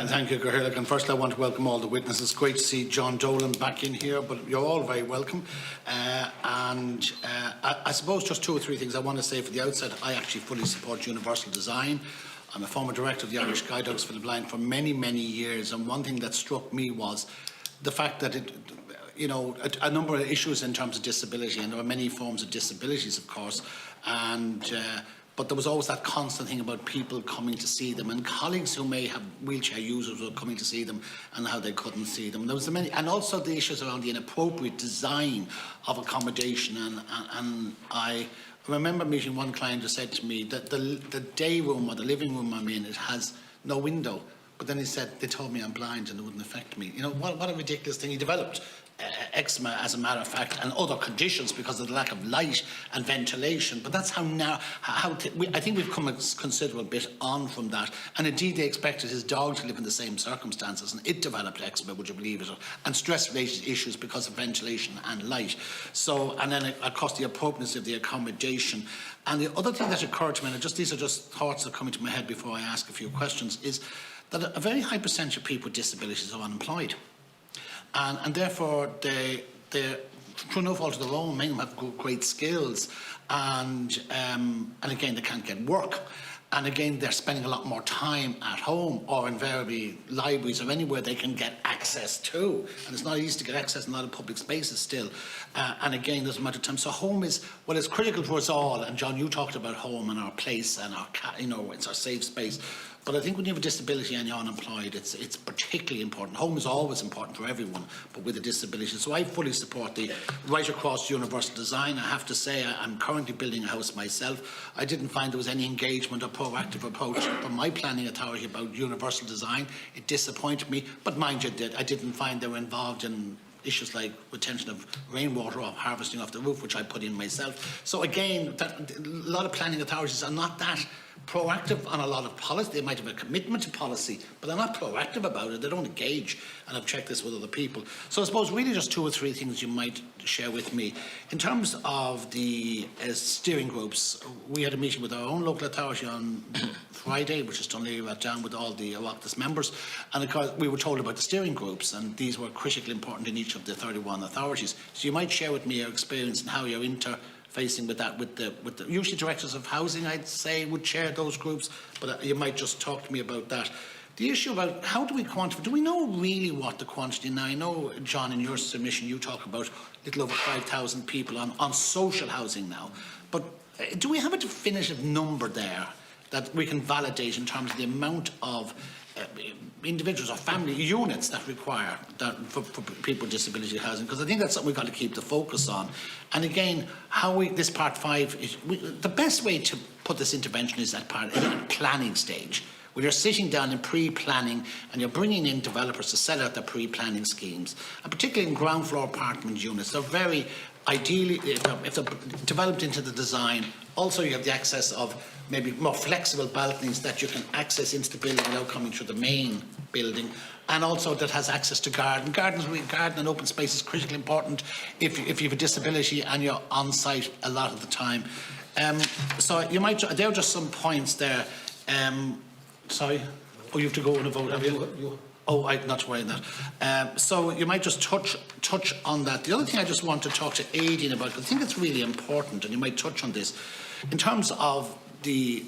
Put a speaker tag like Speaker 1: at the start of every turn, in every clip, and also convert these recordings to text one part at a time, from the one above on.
Speaker 1: Thank you, Gurhillik. And first I want to welcome all the witnesses. It's great to see John Doolan back in here, but you're all very welcome. I suppose just two or three things I want to say for the outset. I actually fully support universal design. I'm a former director of the Irish Guide Dogs for the Blind for many, many years, and one thing that struck me was the fact that a number of issues in terms of disability, and there are many forms of disabilities, of course, but there was always that constant thing about people coming to see them, and colleagues who may have wheelchair users were coming to see them and how they couldn't see them. There was and also the issues around the inappropriate design of accommodation. And I remember meeting one client who said to me that the day room or the living room I'm in, it has no window. But then he said, they told me I'm blind and it wouldn't affect me. You know, what a ridiculous thing. He developed eczema, as a matter of fact, and other conditions because of the lack of light and ventilation. But that's how now, I think we've come a considerable bit on from that. And indeed, they expected his dog to live in the same circumstances, and it developed eczema, would you believe it, and stress-related issues because of ventilation and light. So, and then, of course, the appropriateness of the accommodation. And the other thing that occurred to me, and these are just thoughts that come into my head before I ask a few questions, is that a very high percentage of people with disabilities are unemployed. And therefore, they're through no fault of their own, many of them have great skills, and again, they can't get work. And again, they're spending a lot more time at home or invariably libraries or anywhere they can get access to. And it's not easy to get access in a lot of public spaces still. And again, there's a matter of time. So home is, well, it's critical to us all. And John, you talked about home and our place and our, it's our safe space. But I think when you have a disability and you're unemployed, it's particularly important. Home is always important for everyone, but with a disability. So I fully support the right across universal design. I have to say, I'm currently building a house myself. I didn't find there was any engagement or proactive approach from my planning authority about universal design. It disappointed me, but mind you, I didn't find they were involved in issues like retention of rainwater or harvesting off the roof, which I put in myself. So again, a lot of planning authorities are not that proactive on a lot of policy. They might have a commitment to policy, but they're not proactive about it. They don't engage, and I've checked this with other people. So I suppose really just two or three things you might share with me. In terms of the steering groups, we had a meeting with our own local authority on Friday, which is done down with all the Oireachtas members, and of course we were told about the steering groups, and these were critically important in each of the 31 authorities. So you might share with me your experience and how you're interfacing with that, with the usually directors of housing, I'd say, would chair those groups, but you might just talk to me about that. The issue about how do we quantify, do we know really what the quantity, now I know, John, in your submission you talk about a little over 5,000 people on social housing now, but do we have a definitive number there that we can validate in terms of the amount of individuals or family units that require that for people with disability housing? Because I think that's something we've got to keep the focus on. And again, this part 5 is the best way to put this intervention is at planning stage, where you're sitting down in pre-planning and you're bringing in developers to set out their pre-planning schemes, and particularly in ground floor apartment units. They're very ideally, if they're developed into the design. Also, you have the access of maybe more flexible balconies that you can access into the building without coming through the main building, and also that has access to garden. Garden and open space is critically important if you have a disability and you're on site a lot of the time. So you might, there are just some points there. Sorry, oh, you have to go on a vote, have you? Oh, I'm not worrying that. So you might just touch on that. The other thing I just want to talk to Aidan about, because I think it's really important, and you might touch on this, in terms of the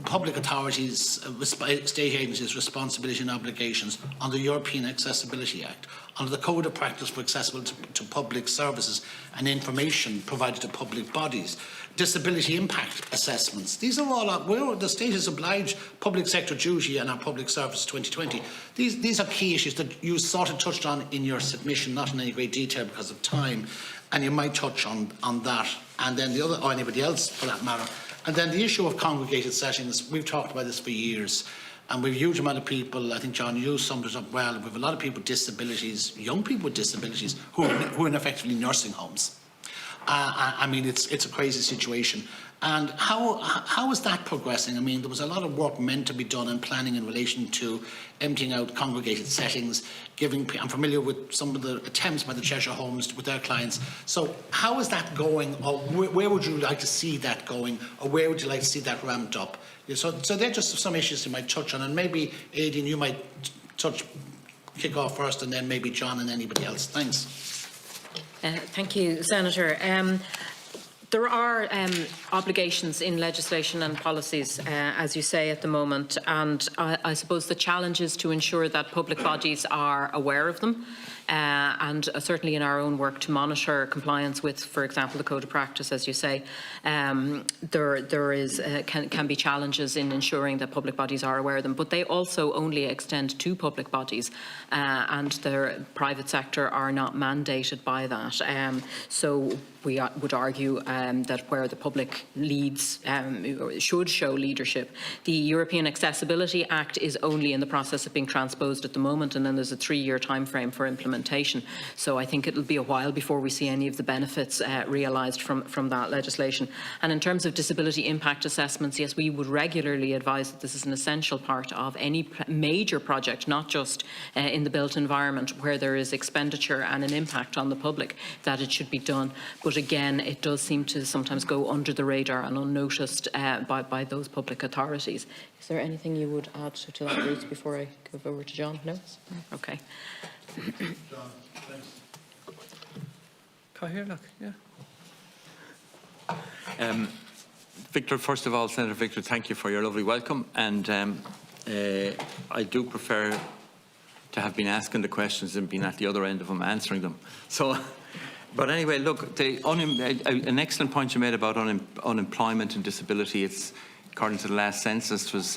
Speaker 1: public authorities, state agencies' responsibility and obligations on the European Accessibility Act, under the Code of Practice for Accessible to Public Services and Information provided to public bodies, disability impact assessments. These are all where the state has obliged public sector duty and our public service 2020. These are key issues that you sort of touched on in your submission, not in any great detail because of time, and you might touch on that, and then the other, or anybody else for that matter. And then the issue of congregated settings, we've talked about this for years, and we've a huge amount of people, I think John, you summed it up well, we have a lot of people with disabilities, young people with disabilities, who are in effectively nursing homes. I mean, it's a crazy situation. And how is that progressing? I mean, there was a lot of work meant to be done in planning in relation to emptying out congregated settings, I'm familiar with some of the attempts by the Cheshire Homes with their clients. So how is that going, or where would you like to see that going, or where would you like to see that ramped up? So they're just some issues you might touch on, and maybe, Aidan, you might kick off first, and then maybe John and anybody else. Thanks.
Speaker 2: Thank you, Senator. There are obligations in legislation and policies, as you say, at the moment, and I suppose the challenge is to ensure that public bodies are aware of them, and certainly in our own work to monitor compliance with, for example, the Code of Practice, as you say. There is can be challenges in ensuring that public bodies are aware of them, but they also only extend to public bodies, and the private sector are not mandated by that. So we would argue that where the public leads should show leadership. The European Accessibility Act is only in the process of being transposed at the moment, and then there's a 3-year time frame for implementation. So I think it'll be a while before we see any of the benefits realised from that legislation. And in terms of disability impact assessments, yes, we would regularly advise that this is an essential part of any major project, not just in the built environment where there is expenditure and an impact on the public, that it should be done. But again, it does seem to sometimes go under the radar and unnoticed by those public authorities. Is there anything you would add to that, Ruth, before I give over to John? No? Okay.
Speaker 3: John, thanks. Can I hear, look? Yeah. Victor, first of all, Senator Victor, thank you for your lovely welcome. And I do prefer to have been asking the questions and been at the other end of them answering them. So. But anyway, look, an excellent point you made about unemployment and disability. It's, according to the last census, was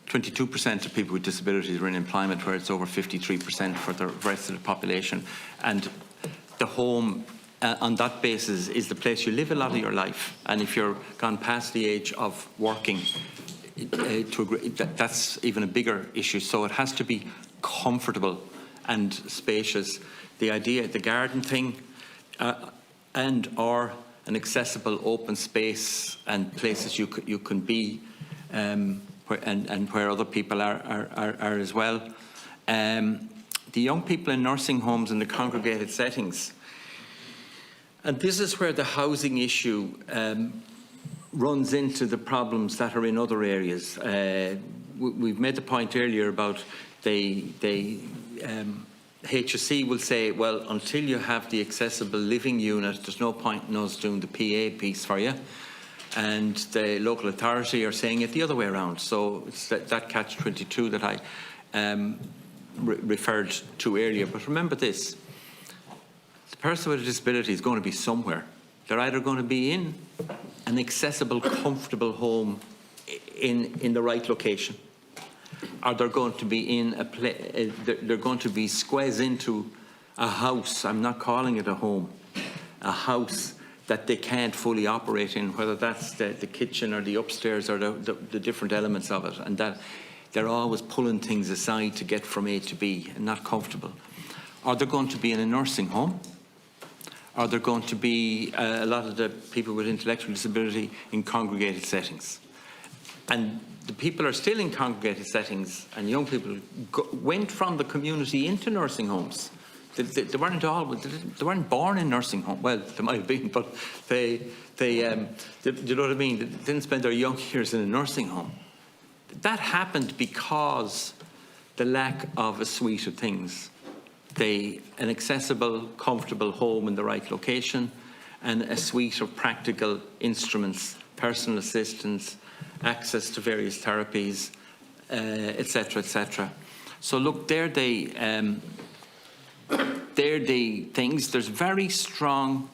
Speaker 3: 22% of people with disabilities were in employment, where it's over 53% for the rest of the population. And the home, on that basis, is the place you live a lot of your life. And if you're gone past the age of working, that's even a bigger issue. So it has to be comfortable and spacious. The idea, the garden thing, and or an accessible open space and places you can be, where other people are as well. The young people in nursing homes and the congregated settings, and this is where the housing issue runs into the problems that are in other areas. We've made the point earlier about HSE will say, well, until you have the accessible living unit, there's no point in us doing the PA piece for you. And the local authority are saying it the other way around. So it's that catch-22 that I referred to earlier. But remember this, the person with a disability is going to be somewhere. They're either going to be in an accessible, comfortable home in the right location, or they're going to be in they're going to be squeezed into a house. I'm not calling it a home, a house that they can't fully operate in, whether that's the kitchen or the upstairs or the different elements of it, and that they're always pulling things aside to get from A to B and not comfortable. Or they're going to be in a nursing home, or they're going to be a lot of the people with intellectual disability in congregated settings. And the people are still in congregated settings, and young people went from the community into nursing homes. They weren't born in nursing homes. Well, they might have been, but they you know what I mean? They didn't spend their young years in a nursing home. That happened because the lack of a suite of things. An accessible, comfortable home in the right location, and a suite of practical instruments, personal assistance, access to various therapies, etc., etc. So look, they're the things. There's very strong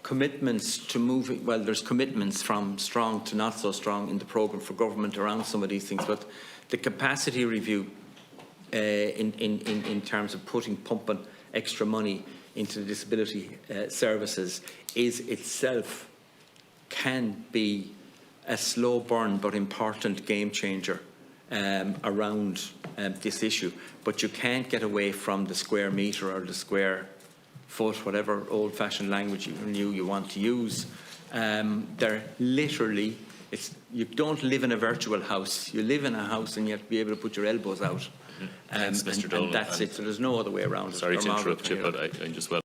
Speaker 3: commitments to moving. Well, there's commitments from strong to not so strong in the programme for government around some of these things. But the capacity review, in terms of pumping extra money into the disability services, is itself can be a slow burn but important game changer around this issue. But you can't get away from the square metre or the square foot, whatever old-fashioned language you want to use. They're literally, you don't live in a virtual house. You live in a house and you have to be able to put your elbows out.
Speaker 4: Thanks, Mr. Doolan.
Speaker 3: And that's it. So there's no other way around it.
Speaker 4: Sorry to
Speaker 3: They're
Speaker 4: interrupt you,
Speaker 3: marvellous.
Speaker 4: but I just well